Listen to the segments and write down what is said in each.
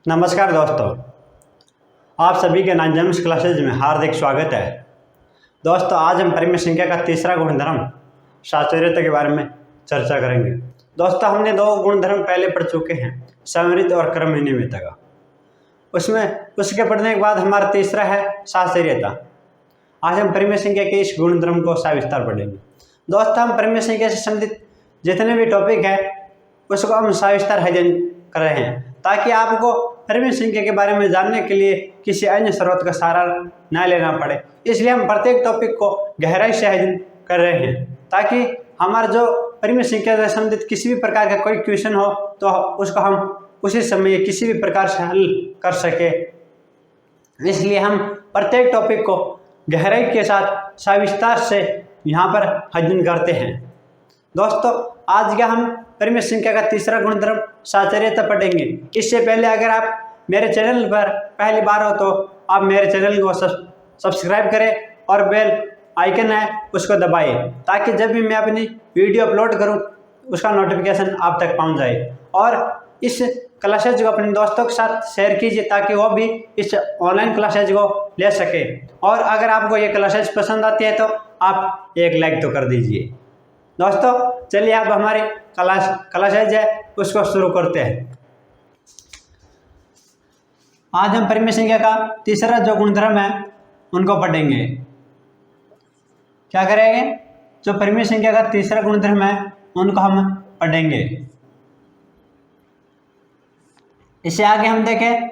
नमस्कार दोस्तों, आप सभी के नाइन्थ क्लासेज में हार्दिक स्वागत है। दोस्तों, आज हम परिमेय संख्या का तीसरा गुणधर्म साचर्यता के बारे में चर्चा करेंगे। दोस्तों, हमने दो गुणधर्म पहले पढ़ चुके हैं, संवृत्त और क्रम विनिमयता का। उसके पढ़ने के बाद हमारा तीसरा है साचर्यता। आज हम परिमेय संख्या के इस गुणधर्म को सविस्तार पढ़ेंगे। दोस्तों, हम परिमेय संख्या से संबंधित जितने भी टॉपिक है उसको हम सविस्तार अध्ययन कर रहे हैं, ताकि आपको परिमेय संख्या के बारे में जानने के लिए किसी अन्य स्रोत का सहारा न लेना पड़े। इसलिए हम प्रत्येक टॉपिक को गहराई से अध्ययन कर रहे हैं, ताकि हमारा जो परिमेय संख्या से संबंधित किसी भी प्रकार का कोई क्वेश्चन हो तो उसको हम उसी समय किसी भी प्रकार से हल कर सके। इसलिए हम प्रत्येक टॉपिक को गहराई के साथ सविस्तार से यहाँ पर अध्ययन करते हैं। दोस्तों, आज का हम परिमेय संख्या का तीसरा गुणधर्म साचर्यता पढ़ेंगे। इससे पहले अगर आप मेरे चैनल पर पहली बार हो तो आप मेरे चैनल को सब्सक्राइब करें और बेल आइकन है उसको दबाएं, ताकि जब भी मैं अपनी वीडियो अपलोड करूं उसका नोटिफिकेशन आप तक पहुंच जाए। और इस क्लासेज को अपने दोस्तों के साथ शेयर कीजिए, ताकि वो भी इस ऑनलाइन क्लासेज को ले सके। और अगर आपको ये क्लासेज पसंद आती है तो आप एक लाइक तो कर दीजिए। दोस्तों, चलिए आप हमारी क्लासेज है उसको शुरू करते हैं। आज हम परिमेय संख्या का तीसरा जो गुणधर्म है उनको पढ़ेंगे। क्या करेंगे? जो परिमेय संख्या का तीसरा गुणधर्म है उनको हम पढ़ेंगे। इससे आगे हम देखें,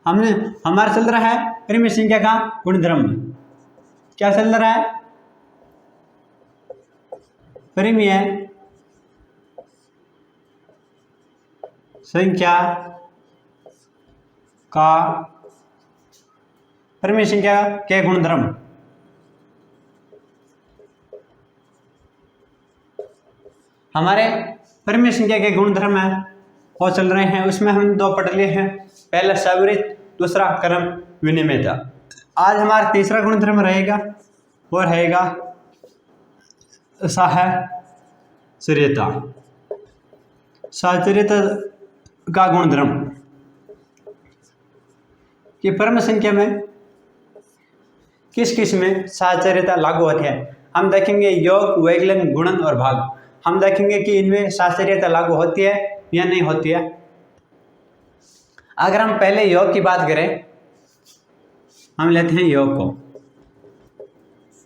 हमारा चल रहा है परिमेय संख्या का गुणधर्म। क्या चल रहा है? परिमेय संख्या का परिमेय संख्या के गुणधर्म। हमारे परिमेय संख्या के गुणधर्म है वो चल रहे हैं, उसमें हम दो पढ़ लिए हैं, पहला संवृत्त, दूसरा क्रम विनिमयता। आज हमारा तीसरा गुणधर्म रहेगा वो रहेगा साचर्यता। साचर्यता का गुणधर्म कि परिमेय संख्या में किस किस में साचर्यता लागू होती है। हम देखेंगे योग, वैकलन, गुणन और भाग। हम देखेंगे कि इनमें साचर्यता लागू होती है या नहीं होती है। अगर हम पहले योग की बात करें, हम लेते हैं योग को।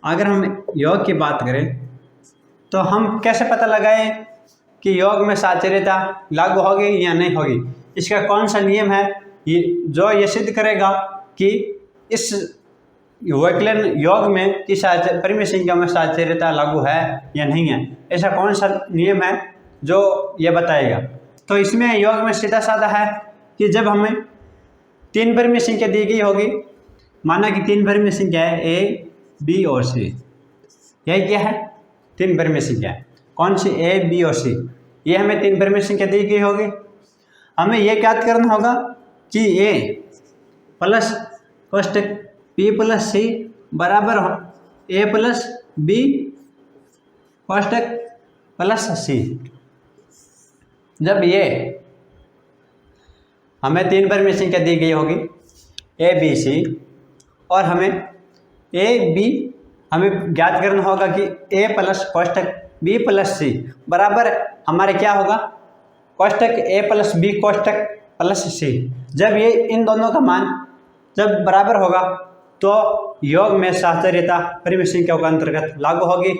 अगर हम योग की बात करें तो हम कैसे पता लगाएं कि योग में साचर्यता लागू होगी या नहीं होगी? इसका कौन सा नियम है जो ये सिद्ध करेगा कि इस वैकलन योग में कि परिमेय संख्या में साचर्यता लागू है या नहीं है? ऐसा कौन सा नियम है जो ये बताएगा? तो इसमें योग में सीधा साधा है कि जब हमें तीन परिमेय संख्या दी गई होगी, माना कि तीन परिमेय संख्या है ए, बी और सी। यही क्या है? तीन परिमेय संख्या है। कौन सी? ए, बी और सी। ये हमें तीन परिमेय संख्या दी गई होगी। हमें ये ज्ञात करना होगा कि ए प्लस कोष्टक बी प्लस सी बराबर ए प्लस बी कोष्टक प्लस सी। जब ये हमें तीन परिमेय संख्या दी गई होगी ए, बी, सी, और हमें ए, बी हमें ज्ञात करना होगा कि ए प्लस कोष्टक बी प्लस सी बराबर हमारे क्या होगा? कोष्टक ए प्लस बी कोष्टक प्लस सी। जब ये इन दोनों का मान जब बराबर होगा तो योग में साचर्यता परिमेय संख्याओं के अंतर्गत लागू होगी,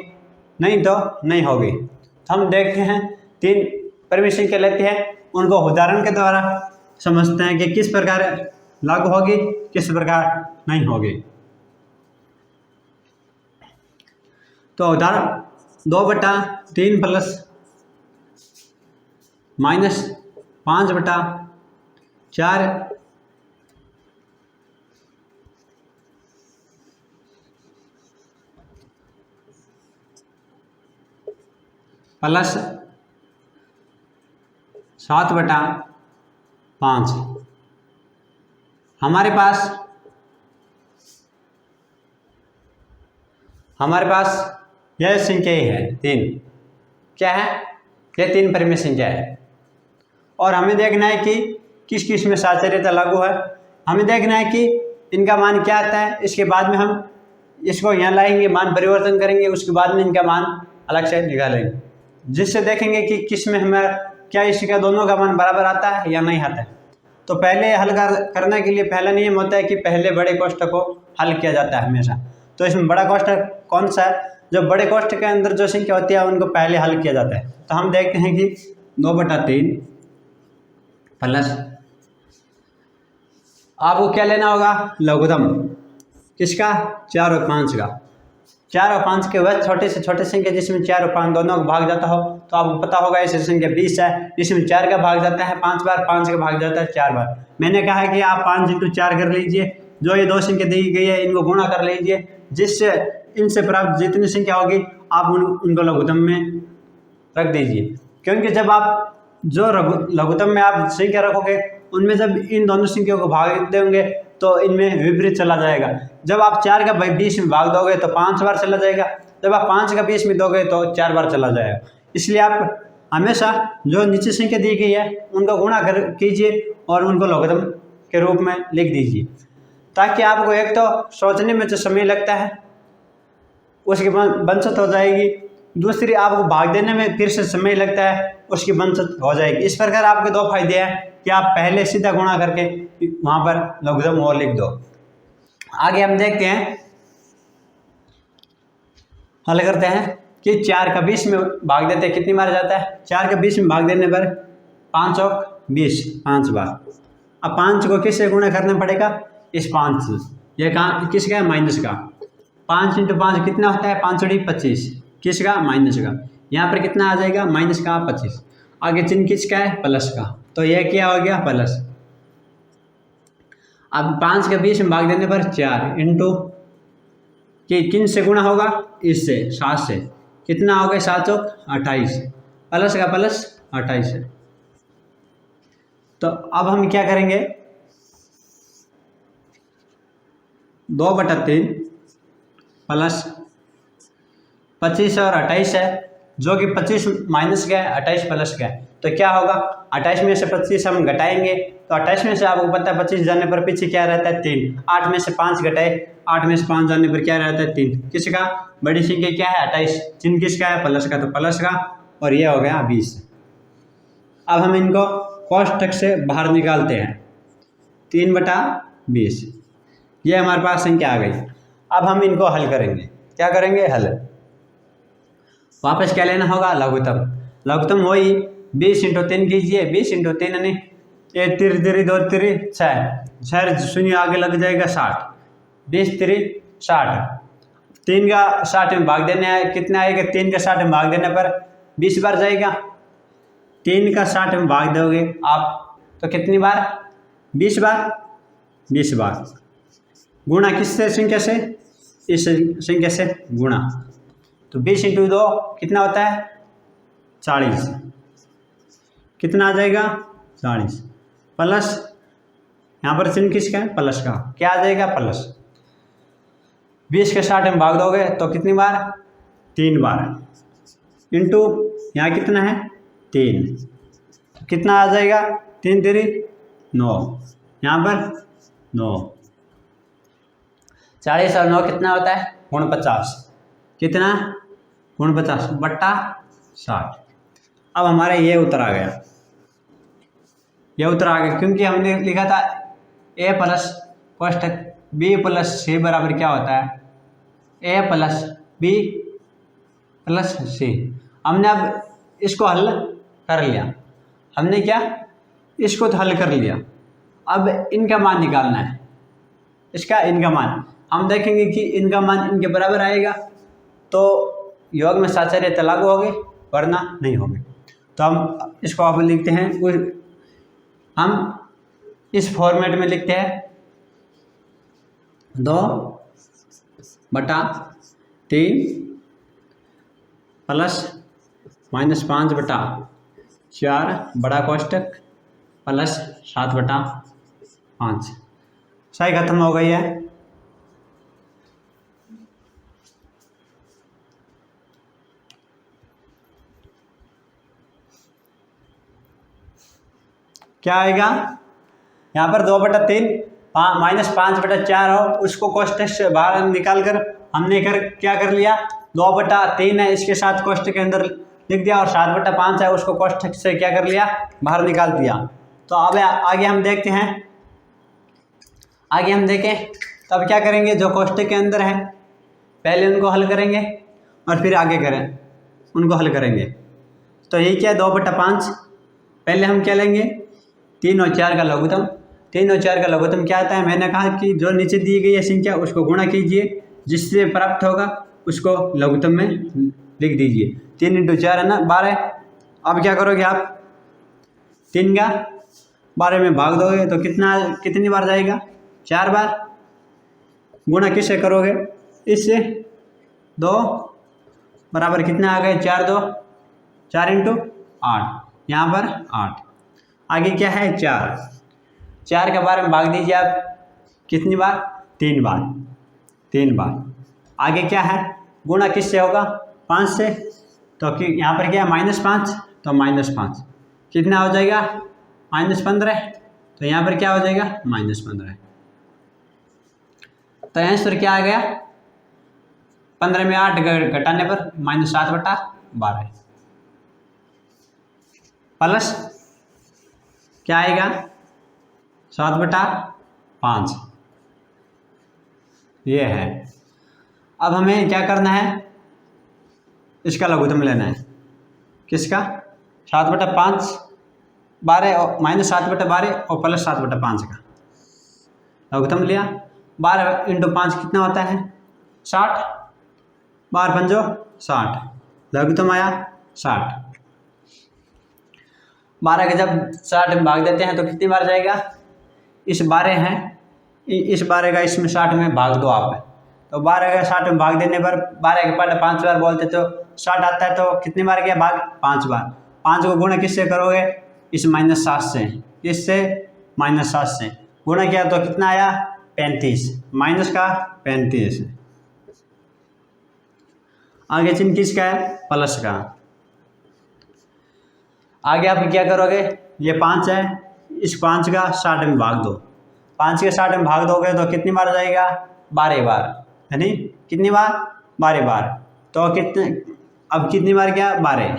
नहीं तो नहीं होगी। तो हम देखते हैं, तीन परिमेय संख्या लेते हैं, उनको उदाहरण के द्वारा समझते हैं कि किस प्रकार लागू होगी, किस प्रकार नहीं होगी। तो उदाहरण 2/3 प्लस -5/4 प्लस 7/5। हमारे पास यह संख्या ही है तीन। क्या है? ये तीन परिमेय संख्या है। और हमें देखना है कि किस किस में साचर्यता लागू है, हमें देखना है कि इनका मान क्या आता है। इसके बाद में हम इसको यहाँ लाएंगे, मान परिवर्तन करेंगे, उसके बाद में इनका मान अलग से निकालेंगे, जिससे देखेंगे कि किस में हमें क्या इसका दोनों का मान बराबर आता है या नहीं आता है। तो पहले हल करने के लिए पहला नियम होता है कि पहले बड़े कोष्ठक को हल किया जाता है हमेशा। तो इसमें बड़ा कोष्ठक कौन सा है, जो बड़े कोष्ठक के अंदर जो संख्या होती है उनको पहले हल किया जाता है। तो हम देखते हैं कि 2/3 प्लस, आपको क्या लेना होगा, लघुत्तम किसका, 4 और 5 का। 4 और 5 के वह छोटे से छोटे संख्या जिसमें 4 और 5 दोनों का भाग जाता हो, तो आपको पता होगा ऐसी संख्या 20 है, जिसमें 4 का भाग जाता है 5 बार, 5 का भाग जाता है 4 बार। मैंने कहा है कि आप 5 × 4 कर लीजिए, जो ये दो संख्या दी गई है इनको गुणा कर लीजिए, जिससे इनसे प्राप्त जितनी संख्या होगी आप उनको लघुत्तम में रख दीजिए। क्योंकि जब आप जो लघुत्तम में आप संख्या रखोगे उनमें जब इन दोनों संख्याओं को भाग देंगे तो इनमें विपरीत चला जाएगा। जब आप 4 का 20 में भाग दोगे तो 5 बार चला जाएगा, जब आप 5 का 20 में दोगे तो 4 बार चला जाएगा। इसलिए आप हमेशा जो नीचे संख्या दी गई है उनको गुणा कर कीजिए और उनको लघुत्तम के रूप में लिख दीजिए, ताकि आपको एक तो सोचने में जो समय लगता है उसकी बचत हो जाएगी, दूसरी आपको भाग देने में फिर से समय लगता है उसकी बचत हो जाएगी। इस प्रकार आपके दो फायदे हैं कि आप पहले सीधा गुणा करके वहां पर लघुत्तम और लिख दो। आगे हम देखते हैं, हल करते हैं कि 4 का 20 में भाग देते कितनी बार जाता है, 4 का 20 में भाग देने पर 5 और 20 5 बार। अब 5 को किससे गुणा करना पड़ेगा, इस 5 से, ये कहाँ किसका है, माइनस का। 5 × 5 कितना होता है, 5 × 25, किसका, माइनस का। यहाँ पर कितना आ जाएगा, माइनस का 25। आगे चिन्ह किसका है, प्लस का, तो यह क्या हो गया, प्लस। अब 5 के 20 में भाग देने पर 4 इंटू कि किन से गुणा होगा, इससे 7 से, कितना हो गया, 7 और 28, प्लस का प्लस 28 है। तो अब हम क्या करेंगे, 2/3 प्लस 25 और 28 है, जो कि 25 माइनस का है 28 प्लस का है, तो क्या होगा, 28 में से 25 हम घटाएंगे तो 28 में से आपको पता है 25 जाने पर पीछे क्या रहता है, 3। 8 में से 5 घटाए, 8 में से 5 जाने पर क्या रहता है, 3। किसका, बड़ी संख्या क्या है, 28, चिन्ह किसका है, प्लस का, तो प्लस का, और ये हो गया 20। अब हम इनको कोष्ठक से बाहर निकालते हैं, 3/20, ये हमारे पास संख्या आ गई। अब हम इनको हल करेंगे, क्या करेंगे, हल। वापस क्या लेना होगा, लघुत्तम। लघुत्तम वही 20 × 3 कीजिए, 20 × 3 यानी 1 3 3 2 3 6 शून्य आगे लग जाएगा 60, 20 3 60। 3 का 60 में भाग देने है, कितना आएगा, 3 का 60 में भाग देने पर 20 बार जाएगा। 3 का 60 में भाग दोगे आप तो कितनी बार, 20 बार, 20 बार। गुणा किससे, संख्या से, इस संख्या से गुणा, तो 20 × 2 कितना होता है, 40, कितना आ जाएगा, 40, प्लस यहाँ पर चिन्ह किसका है, प्लस का, क्या आ जाएगा, प्लस। 20 के 60 में भाग दोगे तो कितनी बार, 3 बार, इंटू यहाँ कितना है, 3, कितना आ जाएगा, 3 3 9, यहाँ पर 9, 40 और 9 कितना होता है, 49, कितना, 49/60। अब हमारा ये उत्तर आ गया, ये उत्तर आ गया, क्योंकि हमने लिखा था a प्लस कोष्ठक b प्लस c बराबर क्या होता है, a plus b plus c। हमने अब इसको हल कर लिया, हमने क्या, इसको तो हल कर लिया। अब इनका मान निकालना है, इसका इनका मान हम देखेंगे कि इनका मान इनके बराबर आएगा तो योग में साचर्यता लागू होगी, वरना नहीं होगी। तो हम इसको अब लिखते हैं, हम इस फॉर्मेट में लिखते हैं, 2/3 प्लस -5/4 बड़ा कोष्ठक प्लस 7/5। सही खत्म हो गई है। क्या आएगा, यहाँ पर 2/3 -5/4 हो, उसको कोष्टक से बाहर निकाल कर हमने क्या कर लिया, 2/3 है इसके साथ कोष्टक के अंदर लिख दिया, और 7/5 है उसको कोष्टक से क्या कर लिया, बाहर निकाल दिया। तो अब आगे हम देखते हैं, आगे हम देखें तो अब क्या करेंगे, जो कोष्टक के अंदर है पहले उनको हल करेंगे और फिर आगे करें उनको हल करेंगे। तो ये क्या है, 2/5 पहले हम क्या लेंगे, 3 और 4 का लघुत्तम। 3 और 4 का लघुत्तम क्या आता है, मैंने कहा कि जो नीचे दी गई है संख्या उसको गुणा कीजिए, जिससे प्राप्त होगा उसको लघुत्तम में लिख दीजिए। 3 × 4 है ना 12। अब क्या करोगे आप, 3 का 12 में भाग दोगे तो कितनी बार जाएगा, 4 बार। गुणा किससे करोगे, इससे 2 बराबर कितना आ गए, 4 × 8, यहाँ पर 8। आगे क्या है, 4 के बारे में भाग दीजिए आप, कितनी बार, 3 बार, 3 बार। आगे क्या है, गुणा किससे होगा, 5 से। तो यहाँ पर क्या है, -5, तो -5 कितना हो जाएगा, -15। तो यहाँ पर क्या हो जाएगा, -15। तो आंसर क्या आ गया, 15 में 8 घटाने पर -7/12 प्लस क्या आएगा, 7/5 ये है। अब हमें क्या करना है, इसका लघुत्तम लेना है, किसका, 7/5 12 और -7/12 और प्लस 7/5 का लघुत्तम लिया। 12 × 5 कितना होता है, 60, 12 पंजो 60, लघुत्तम आया 60। 12 के जब 60 में भाग देते हैं तो कितनी बार जाएगा, इस 12 है, इस 12 का इसमें 60 में भाग दो आप। तो 12 का 60 में भाग देने पर 12 के पहले 5 बार बोलते तो 60 आता है, तो कितनी बार गया भाग, 5 बार। 5 को गुणा किससे करोगे, इस -7 से, इससे -7 से गुणा किया तो कितना आया, 35, माइनस का 35। आगे चिन्ह किसका है, प्लस का। आगे आप क्या करोगे, ये 5 है, इस 5 का 60 में भाग दो। 5 के 60 में भाग दोगे तो कितनी बार जाएगा, 12 बार, यानी कितनी बार, 12 बार। तो अब कितनी बार गया, 12।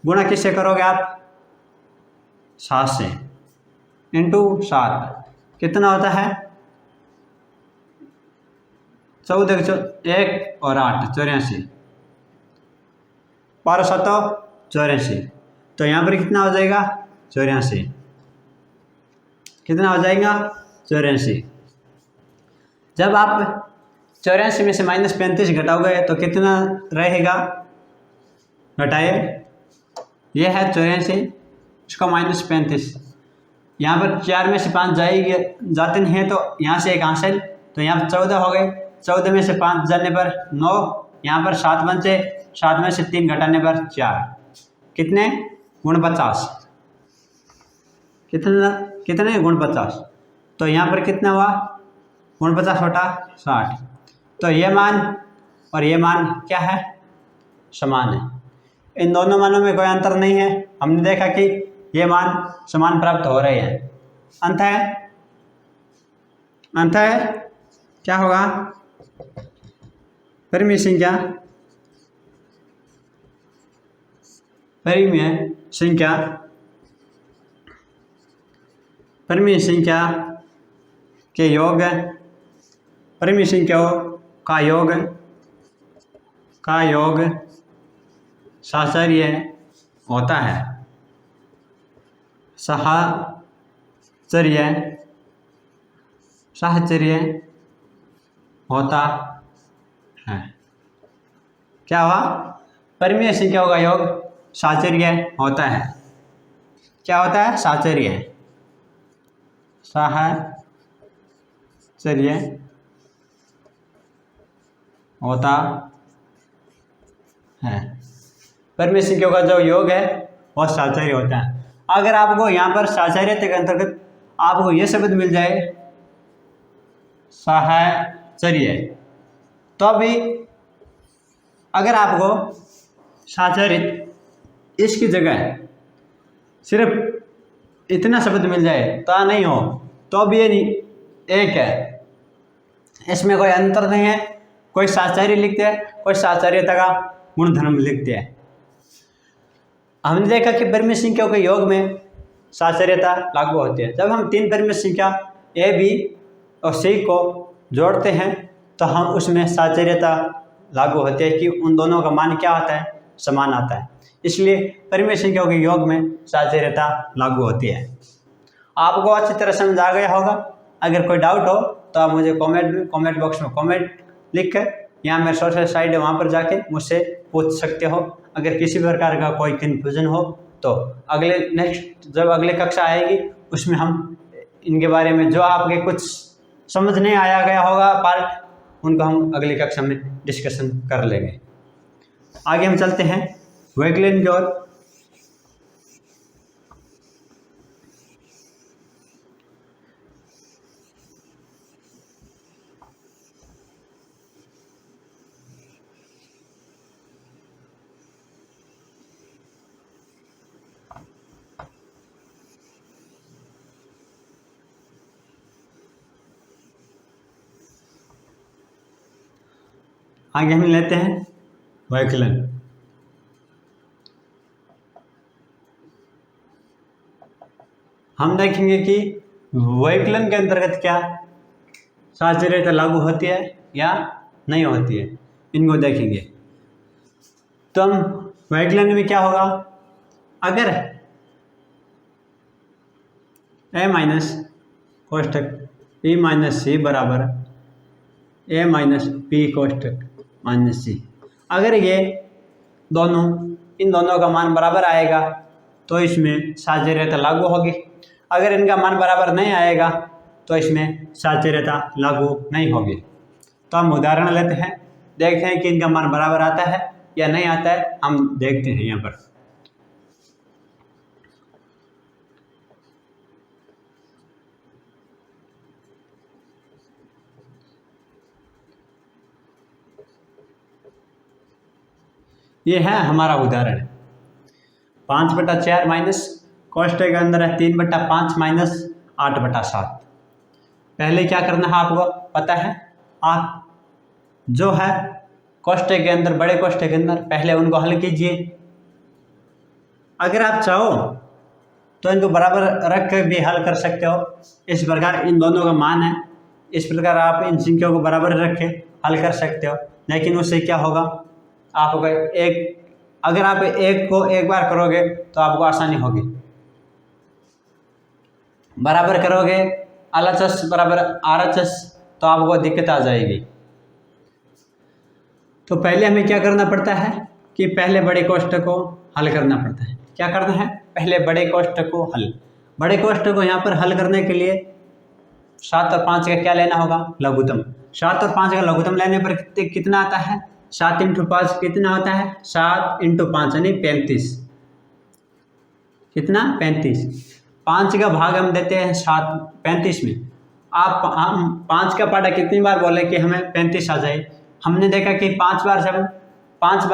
गुणा किससे करोगे आप, 7 से, इंटू 7 कितना होता है, 14 1 और 8 84, 12 7 84। तो यहाँ पर कितना हो जाएगा, 84, कितना हो जाएगा, 84। जब आप 84 में से -35 घटाओगे तो कितना रहेगा, घटाए, ये है 84, इसका -35। यहाँ पर 4 में से 5 जाते हैं तो यहाँ से एक हासिल, तो यहाँ पर 14 हो गए। 14 में से 5 जाने पर 9, यहाँ पर 7 बचे, 7 में से 3 घटाने पर 4, कितने, 49। कितने 49। तो यहाँ पर कितना हुआ, 49/60। तो ये मान और ये मान क्या है, समान है। इन दोनों मानों में कोई अंतर नहीं है, हमने देखा कि ये मान समान प्राप्त हो रहे हैं। अंत है क्या होगा, परिमेय संख्या के योग, परिमेय संख्याओं का योग साहचर्य होता है, साहचर्य होता है। क्या हुआ, परिमेय संख्याओं का योग साहचर्य होता है। क्या होता है, साहचर्य होता है। परिमेय संख्याओं का जो योग है वह साहचर्य होता है। अगर आपको यहाँ पर साहचर्य के अंतर्गत आपको यह शब्द मिल जाए, साहचर्य, तो अभी अगर आपको साहचर्य इसकी जगह सिर्फ इतना शब्द मिल जाए तो नहीं हो, तो भी ये नहीं एक है, इसमें कोई अंतर नहीं है। कोई साचार्य लिखते हैं, कोई साचार्यता का गुणधर्म लिखते हैं। हमने देखा कि परिमेय संख्याओं के योग में साचार्यता लागू होती है। जब हम तीन परिमेय संख्या ए बी और सी को जोड़ते हैं तो हम उसमें साचार्यता लागू होती है कि उन दोनों का मान क्या आता है, समान आता है। इसलिए परिमेय संख्याओं के योग में साचार्यता लागू होती है। आपको अच्छी तरह समझ आ गया होगा। अगर कोई डाउट हो तो आप मुझे कमेंट बॉक्स में कमेंट लिख कर यहाँ मेरे सोशल साइट है, वहाँ पर जाके मुझसे पूछ सकते हो। अगर किसी प्रकार का कोई कन्फ्यूजन हो तो जब अगले कक्षा आएगी उसमें हम इनके बारे में जो आपके कुछ समझ नहीं आया गया होगा पार्ट, उनको हम अगली कक्षा में डिस्कशन कर लेंगे। आगे हम चलते हैं वैकलन की ओर। आगे हम लेते हैं वैकलन। हम देखेंगे कि वैकलन के अंतर्गत क्या साचार्यता लागू होती है या नहीं होती है, इनको देखेंगे। तो हम वैकलन में क्या होगा, अगर ए माइनस कोष्ठक पी माइनस सी बराबर ए माइनस पी कोष्ठक माइनस सी, अगर ये इन दोनों का मान बराबर आएगा तो इसमें साचार्यता लागू होगी। अगर इनका मान बराबर नहीं आएगा तो इसमें साचार्यता लागू नहीं होगी। तो हम उदाहरण लेते हैं, देखते हैं कि इनका मान बराबर आता है या नहीं आता है। हम देखते हैं यहाँ पर। ये है हमारा उदाहरण 5/4 माइनस कोष्ठक के अंदर है 3/5 माइनस 8/7। पहले क्या करना है आपको पता है। आप जो है कोष्ठक के अंदर, बड़े कोष्ठक के अंदर पहले उनको हल कीजिए। अगर आप चाहो तो इनको बराबर रख कर भी हल कर सकते हो। इस प्रकार इन दोनों का मान है, इस प्रकार आप इन संख्याओं को बराबर रख के हल कर सकते हो। लेकिन उससे क्या होगा, आपको अगर आप एक को एक बार करोगे तो आपको आसानी होगी, बराबर करोगे LHS बराबर RHS तो आपको दिक्कत आ जाएगी। तो पहले हमें क्या करना पड़ता है कि पहले बड़े कोष्ठक को हल करना पड़ता है। क्या करना है, पहले बड़े कोष्ठक को हल। बड़े कोष्ठक को यहाँ पर हल करने के लिए 7 और 5 का क्या लेना होगा, लघुत्तम। 7 और 5 का लघुत्तम लेने पर कितना आता है, 7 × 5 कितना होता है, 7 × 5 यानी 35। कितना, 35। 5 का भाग हम देते हैं 35 में। हम 5 का पार्ट कितनी बार बोले कि हमें 35 आ जाए। हमने देखा कि 5 बार से हम 5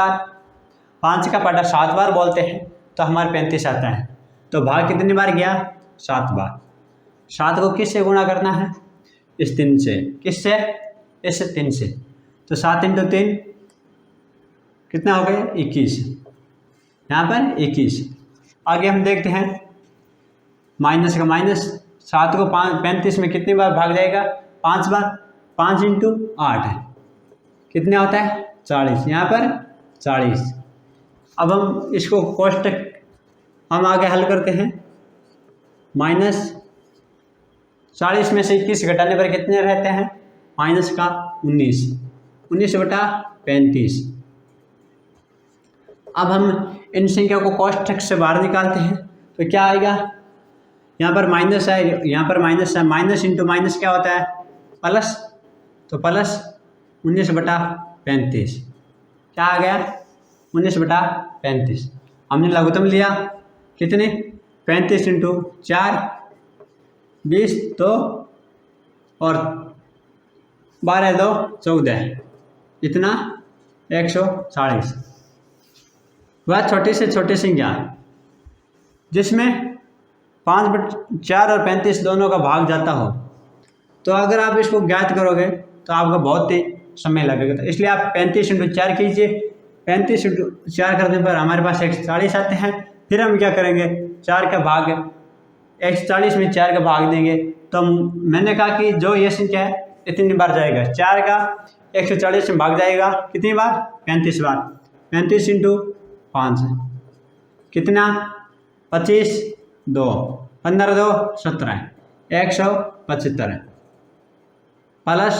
का पार्ट 7 बार बोलते हैं तो हमारे 35 आता है। तो भाग कितनी बार गया, 7 बार। 7 को किससे गुणा करना है, इस 3 से। किससे, इस 3 से। तो 7 × 3 कितना हो गया, 21। यहाँ पर 21। आगे हम देखते हैं माइनस का माइनस। 7 को 35 में कितनी बार भाग जाएगा, 5 बार। 5 × 8 है, कितने होता है, 40। यहाँ पर 40। अब हम इसको कोष्ठक हम आगे हल करते हैं। माइनस 40 में से 21 घटाने पर कितने रहते हैं, माइनस का 19। 19/35। अब हम इन संख्याओं को कोष्ठक से बाहर निकालते हैं तो क्या आएगा, यहाँ पर माइनस है, यहाँ पर माइनस है। माइनस × माइनस क्या होता है, प्लस। तो प्लस 19/35 क्या आ गया, 19/35। हमने लघुत्तम लिया कितने, 35 × 4 20 तो और 12 2 14, इतना 140। वह छोटी से छोटी संख्या जिसमें 4 और 35 दोनों का भाग जाता हो, तो अगर आप इसको ज्ञात करोगे तो आपका बहुत ही समय लगेगा। तो इसलिए आप 35 × 4 कीजिए। 35 × 4 करने पर हमारे पास 140 आते हैं। फिर हम क्या करेंगे, 4 का भाग 140 में 4 का भाग देंगे। तो मैंने कहा कि जो ये संख्या है इतनी बार जाएगा, 4 का 140 में भाग जाएगा कितनी बार, 35 बार। 35 × 5 कितना, 25, 2, 15, 2, 17, 175 प्लस,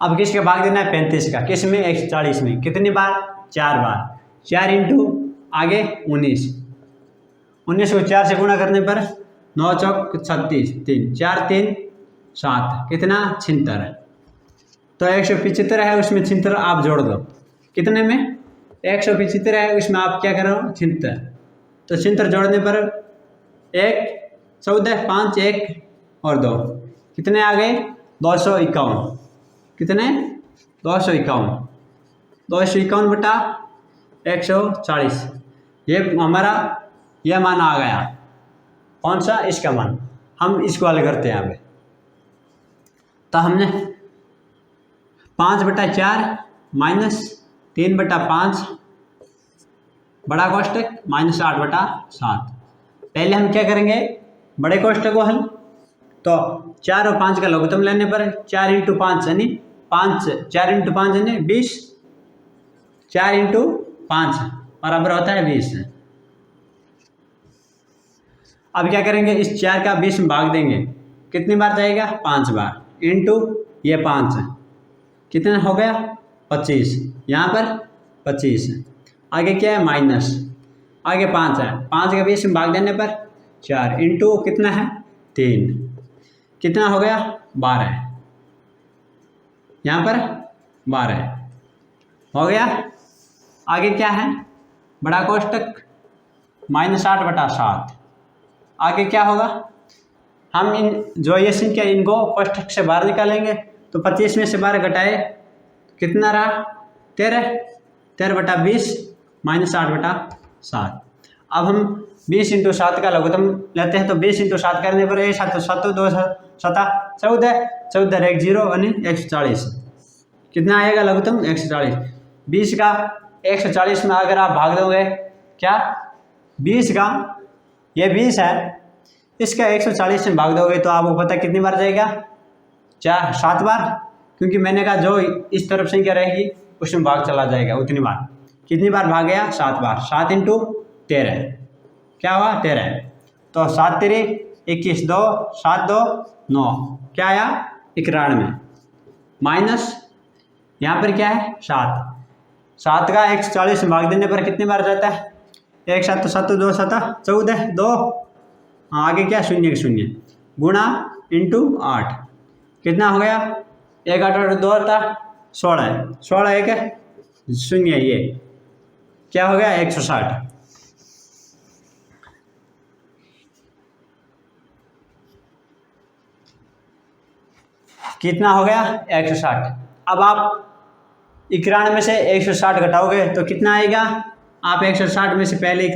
अब किसका भाग देना है, 35 का, किस में, 140 में, कितनी बार, 4 बार। 4 इंटू आगे 19 को 4 से गुणा करने पर 9 चौक 36, 3 4 3 7, कितना, 76। तो 175 है, उसमें 76 आप जोड़ दो, कितने में, 175 है, उसमें आप क्या करो, 76। तो 76 जोड़ने पर 1 14 5 1 और 2 कितने आ गए, 251। कितने, 251। 251 बटा 140, ये हमारा यह मान आ गया। कौन सा, इसका मान। हम इसको हल करते हैं यहाँ पे। तो हमने 5/4 माइनस 3/5 बड़ा कोष्टक माइनस 8/7। पहले हम क्या करेंगे, बड़े कोष्टक को हल। तो 4 और 5 का लघुत्तम लेने पर 4 × 5 यानी 5, 4 × 5 यानी 20, 4 × 5 बराबर होता है 20। अब क्या करेंगे, इस 4 का 20 में भाग देंगे, कितनी बार जाएगा, 5 बार, इंटू ये 5 कितना हो गया, 25, यहाँ पर 25, आगे क्या है, माइनस, आगे 5 है, 5 का 20 में भाग देने पर 4 इंटू कितना है, 3, कितना हो गया, 12, यहाँ पर 12 हो गया। आगे क्या है, बड़ा कोष्टक माइनस 8/7। आगे क्या होगा, हम इन जो ये संख्या इनको कोष्टक से बाहर निकालेंगे। तो 25 में से 12 घटाए कितना रहा, 13, 13/20 माइनस 8/7। अब हम 20 × 7 का लघुत्तम लेते हैं। तो 20 × 7 करने पर 1 7 7 2 7 14, 14 1 0 यानी 140। कितना आएगा लघुत्तम, 140। 20 का 140 में अगर आप भाग दोगे, क्या 20 का, ये 20 है, इसका 140 में भाग दोगे तो आपको पता कितनी बार जाएगा, 7 बार, क्योंकि मैंने कहा जो इस तरफ संख्या रहेगी उसमें भाग चला जाएगा उतनी बार। कितनी बार भाग गया, 7 बार। 7 × 13 क्या हुआ, 13। तो 7 3 21, 2 7 2 9, क्या आया, 91, माइनस यहाँ पर क्या है, 7। 7 का 140 में भाग देने पर कितनी बार जाता है, 1 7 7 2 7 14, 2 आगे क्या, 0 0 गुणा इंटू 8, कितना हो गया, 1 8 8 2 था 16, 16 1 0, ये क्या हो गया, 160। कितना हो गया, 160। अब आप 91 में से 160 घटाओगे तो कितना आएगा, आप 160 में से पहले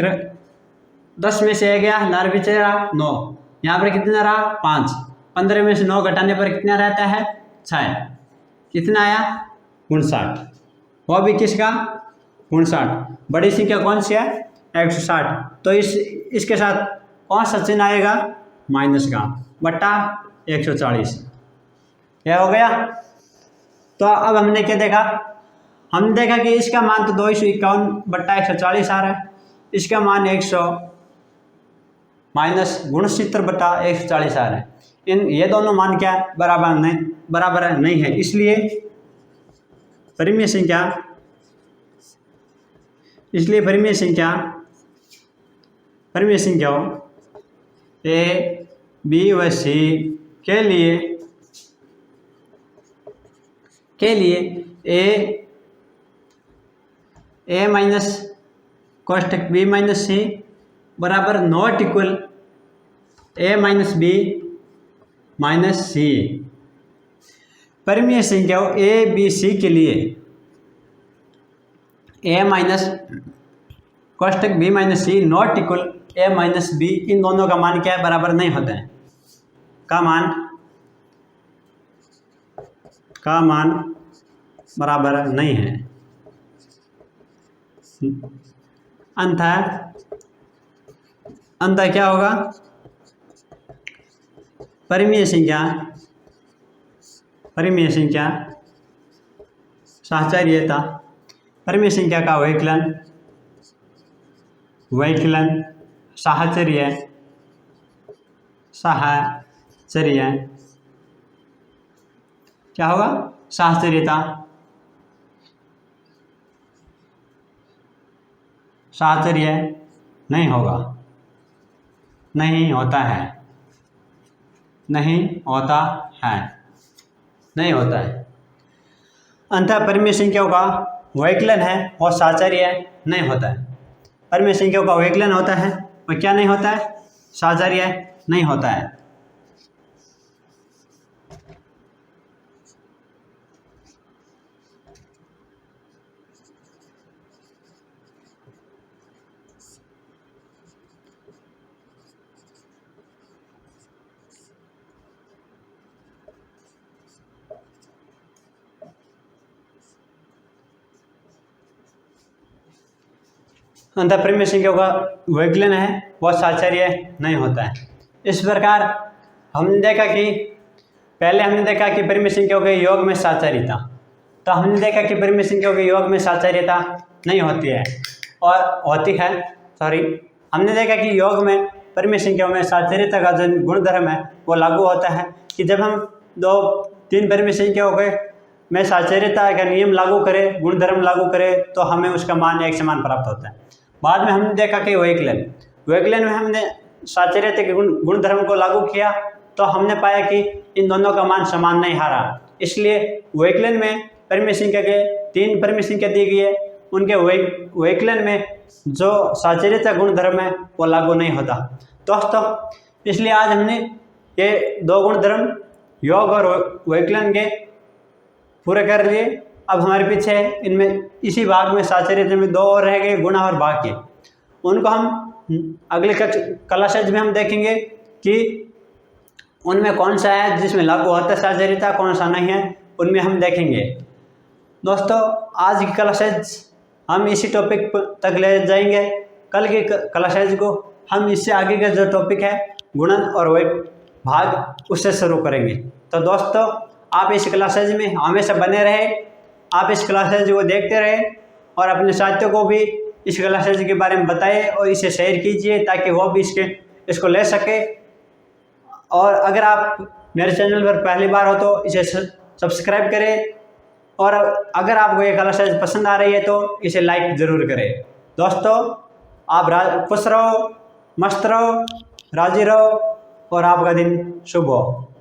10 में से आ गया, लार पीछे रहा 9, यहाँ पर कितना रहा 5, 15 में से 9 घटाने पर कितना रहता है 6, कितना आया 59। वो भी किसका, 59। बड़ी संख्या कौन सी है, 160। तो इसके साथ कौन सा चिन्ह आएगा, माइनस का, बट्टा 140। क्या हो गया। तो अब हमने क्या देखा, हमने देखा कि इसका मान तो 251/140 आ रहा है, इसका मान 100 माइनस 69/140 आ रहा है। ये दोनों मान क्या बराबर नहीं है, इसलिए परिमेय संख्याओं ए बी व सी के लिए ए माइनस कोष्टक बी माइनस सी बराबर not equal A minus B minus C. परिमेय संख्याओं ए बी सी के लिए ए माइनस कोष्टक B minus C not equal A minus B, इन दोनों का मान क्या है, बराबर नहीं होता है। का मान बराबर नहीं है। अंतः क्या होगा, परिमेय संख्या साहचर्यता, परिमेय संख्या का वैकलन साहचर्य क्या होगा, साहचर्यता साहचर्य नहीं होगा, नहीं होता है। अंतः परिमेय संख्याओं का वैकलन है और साहचर्य नहीं होता है। परिमेय संख्याओं का वैकलन होता है और क्या नहीं होता है, साहचर्य नहीं होता है। अंतः परिमेय संख्याओं का वैकलन है वह साहचर्य नहीं होता है। इस प्रकार हमने देखा कि पहले हमने देखा कि परिमेय संख्याओं के योग में साहचर्यता, तो हमने देखा कि परिमेय संख्याओं के योग में साहचर्यता नहीं होती है और होती है, हमने देखा कि योग में परिमेय संख्याओं में साहचर्यता का जो गुणधर्म है वो लागू होता है कि जब हम 2-3 परिमेय संख्याओं के में साहचर्यता का नियम लागू करें, गुणधर्म लागू करें, तो हमें उसका मान एक समान प्राप्त होता है। बाद में हमने देखा कि वैकलन में हमने साहचर्यता के गुणधर्म को लागू किया तो हमने पाया कि इन दोनों का मान समान नहीं हारा, इसलिए वैकलन में परिमेय संख्या के 3 परिमेय संख्या दी गई है, उनके वैकलन में जो साहचर्यता गुणधर्म है वो लागू नहीं होता दोस्तों। इसलिए आज हमने ये 2 गुणधर्म योग और वैकलन के पूरे कर लिए। अब हमारे पीछे इनमें इसी भाग में साहचर्यता में 2 और रह गए, गुणा और भाग के, उनको हम अगले क्लासेज में हम देखेंगे कि उनमें कौन सा है जिसमें लागू होता है साहचर्यता, कौन सा नहीं है, उनमें हम देखेंगे। दोस्तों आज की क्लासेज हम इसी टॉपिक तक ले जाएंगे। कल के क्लासेज को हम इससे आगे का जो टॉपिक है गुणन और भाग उससे शुरू करेंगे। तो दोस्तों आप इस क्लासेज में हमेशा बने रहे, आप इस क्लासेज को देखते रहे और अपने साथियों को भी इस क्लासेज के बारे में बताएं और इसे शेयर कीजिए ताकि वो भी इसको ले सके। और अगर आप मेरे चैनल पर पहली बार हो तो इसे सब्सक्राइब करें और अगर आपको ये क्लासेज पसंद आ रही है तो इसे लाइक ज़रूर करें। दोस्तों आप खुश रहो, मस्त रहो, राजी रहो और आपका दिन शुभ हो।